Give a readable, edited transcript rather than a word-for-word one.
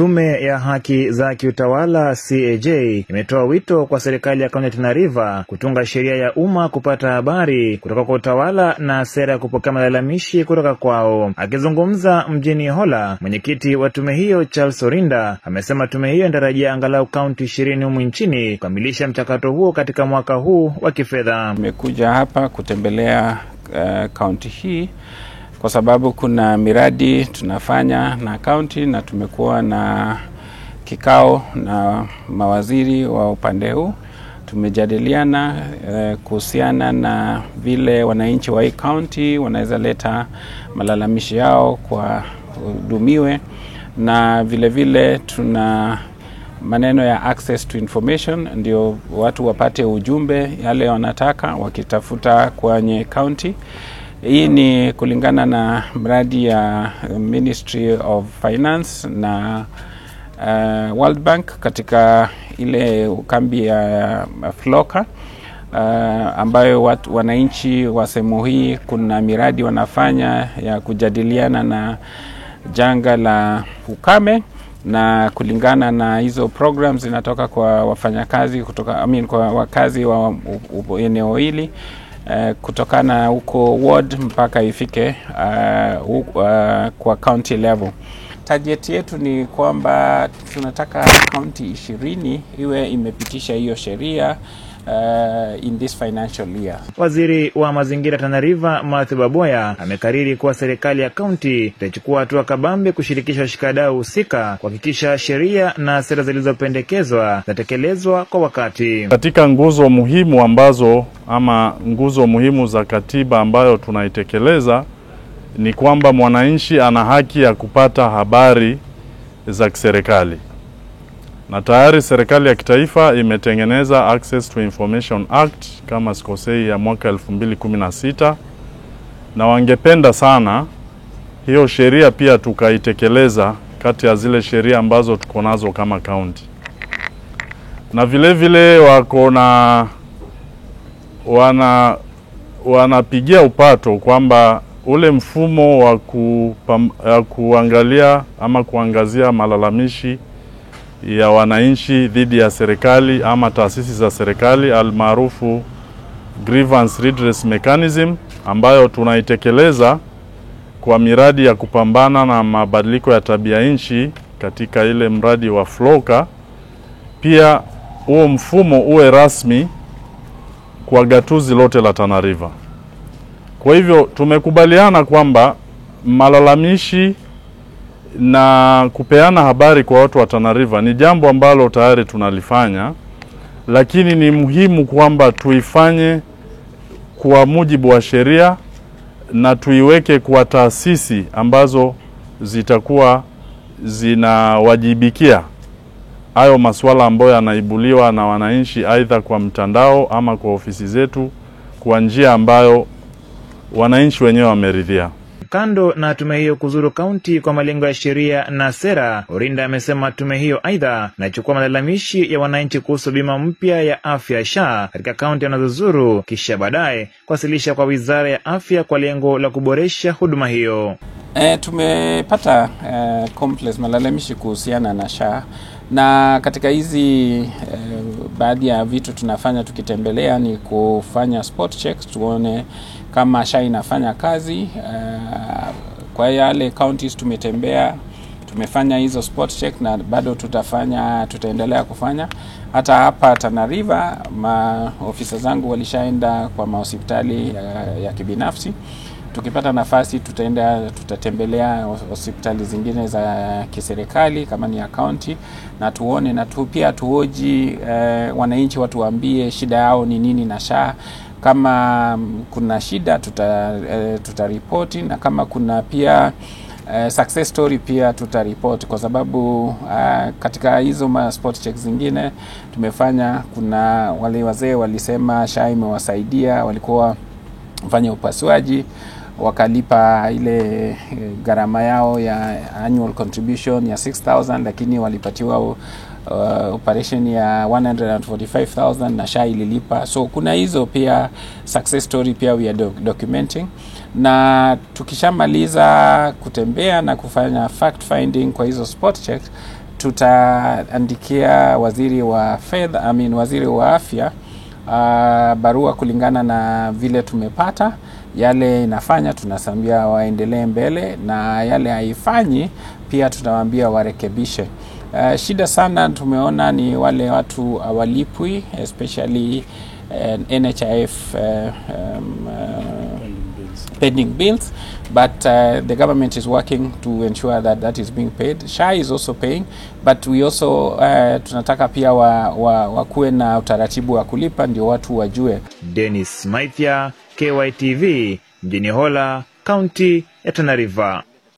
Tume ya haki za kiutawala CAJ imetoa wito kwa serikali ya kaunti ya Tana River kutunga sheria ya umma kupata habari kutoka kwa utawala na sera ya kupokea malalamishi kutoka kwao. Akizungumza mjini Hola, mwenyekiti wa tume hiyo Charles Orinda amesema tume hiyo inatarajia angalau kaunti 20 humu nchini kukamilisha mchakato huo katika mwaka huu wa kifedha. Nimekuja hapa kutembelea kaunti hii kwa sababu kuna miradi tunafanya na kaunti, na tumekuwa na kikao na mawaziri wa upande huu. Tumejadiliana kuhusiana na vile wananchi wa hii kaunti wanaweza leta malalamishi yao kwa hudumiwe, na vile vile tuna maneno ya access to information, ndio watu wapate ujumbe yale wanataka wakitafuta kwenye county. Hii ni kulingana na mradi ya Ministry of Finance na World Bank katika ile kambi ya Floka, ambayo wananchi wa sehemu hii kuna miradi wanafanya ya kujadiliana na janga la ukame, na kulingana na hizo programs zinatoka kwa wafanyakazi kutoka kwa wakazi wa eneo hili, kutokana huko ward mpaka ifike kwa county level. Target yetu ni kwamba tunataka county 20 iwe imepitisha hiyo sheria in this financial year. Waziri wa mazingira Tana River Matthew Baboya amekariri kuwa serikali ya kaunti itachukua hatua kabambe kushirikisha washikadau husika kuhakikisha sheria na sera zilizopendekezwa zinatekelezwa kwa wakati. Katika nguzo muhimu nguzo muhimu za katiba ambayo tunaitekeleza ni kwamba mwananchi ana haki ya kupata habari za kiserikali. Na tayari serikali ya kitaifa imetengeneza Access to Information Act kama sikosei ya mwaka 2016, na wangependa sana hiyo sheria pia tukaitekeleza kati ya zile sheria ambazo tuko nazo kama county. Na vile vile wanapigia upato kwamba ule mfumo wa kuangalia ama kuangazia malalamishi ya wananchi dhidi ya serikali ama taasisi za serikali almaarufu Grievance Redress Mechanism, ambayo tunaitekeleza kwa miradi ya kupambana na mabadiliko ya tabia nchi katika ile mradi wa Floka, pia huo mfumo uwe rasmi kwa gatuzi lote la Tana River. Kwa hivyo tumekubaliana kwamba malalamishi na kupeana habari kwa watu wa Tana River ni jambo ambalo tayari tunalifanya, lakini ni muhimu kwamba tuifanye kwa mujibu wa sheria na tuiweke kwa taasisi ambazo zitakuwa zinawajibikia hayo masuala ambayo yanaibuliwa na wananchi, aidha kwa mtandao ama kwa ofisi zetu, kwa njia ambayo wananchi wenyewe wameridhia. Kando na tume hiyo kuzuru kaunti kwa malengo ya sheria na sera, Orinda amesema tume hiyo aidha inachukua malalamishi ya wananchi kuhusu bima mpya ya afya SHA katika kaunti wanazozuru, kisha baadaye kuwasilisha kwa Wizara ya Afya kwa lengo la kuboresha huduma hiyo. Tumepata complex malalamishi kuhusiana na SHA, na katika hizi baadhi ya vitu tunafanya tukitembelea ni kufanya spot checks tuone kama SHA inafanya kazi. Kwa yale counties tumetembea, tumefanya hizo spot check na bado tutaendelea kufanya. Hata hapa Tana River maofisa zangu walishaenda kwa mahospitali ya kibinafsi. Tukipata nafasi tutatembelea hospitali zingine za kiserikali kama ni ya county, na tuone na pia tuoji wananchi watuambie shida yao ni nini na SHA. Kama kuna shida tutaripoti, na kama kuna pia success story pia tutaripoti, kwa sababu katika hizo spot checks zingine tumefanya, kuna wale wazee walisema SHA imewasaidia, walikuwa mfanya upasuaji wakalipa ile gharama yao ya annual contribution ya 6,000, lakini walipatiwa operation ya 145,000 na SHA ililipa. So kuna hizo pia success story pia we are documenting, na tukishamaliza kutembea na kufanya fact finding kwa hizo spot checks, tutaandikia waziri wa fedha, waziri wa afya barua kulingana na vile tumepata. Yale inafanya tunasambia waendelee mbele, na yale haifanyi pia tunawaambia warekebishe. Shida sana tumeona ni wale watu hawalipwi, especially NHIF pending bills, but the government is working to ensure that that is being paid. SHA is also paying, but we also tunataka pia wakuwe na utaratibu wa kulipa ndio watu wajue. Dennis Maithia, KYTV, mjini Hola, County ya Tana River.